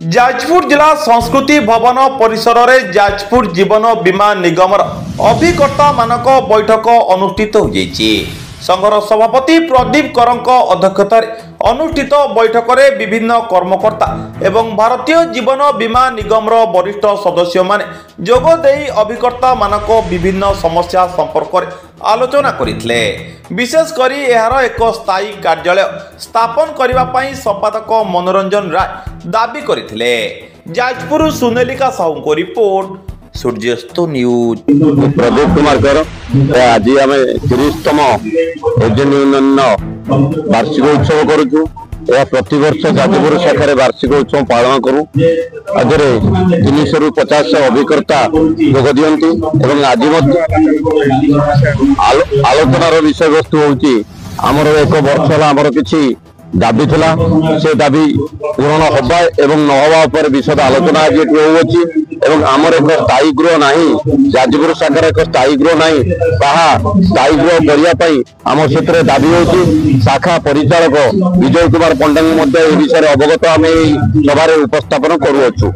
जाजपुर जिला संस्कृति भवन परिसर में जाजपुर जीवन बीमा निगम अभिकर्ता मानक बैठक अनुष्ठित हो संघर सभापति प्रदीप करंक अध्यक्षतार अनुष्ठित बैठक में विभिन्न कर्मकर्ता एवं भारतीय जीवन बीमा निगम वरिष्ठ सदस्य माने जोगदे अभिकर्ता मानक विभिन्न समस्या संपर्क में आलोचना करथिले। विशेषकर यार एक स्थायी कार्यालय स्थापन करने संपादक मनोरंजन राय दाबी करथिले। जाजपुर सुनेलिका साहू को रिपोर्ट सूर्यास्त न्यूज। प्रदीप कुमार कर आज आम 30तम एजेंट यूनियन वार्षिक उत्सव करुचु। प्रति वर्ष जाजपुर शाखा वार्षिक उत्सव पालन करूँ। आज 300 ରୁ 50 अभिकर्ता जोग दियंती एवं आज आलोचनार विषय वस्तु होची आमर एक वर्ष आमर किछि दाबी थिला से दाबी पूरण हवा एवं न हवा पर विशद आलोचना आज होउछि एवं आमर एक स्थायी गृह नहीं जाजपुर शाखार एक स्थायी गृह नहीं ताहा स्थायी गृह करिया पई आम क्षेत्र दाबी होछि। शाखा परिचालक विजय कुमार पंडा विषय अवगत आम सभा उपस्थापन करूछु।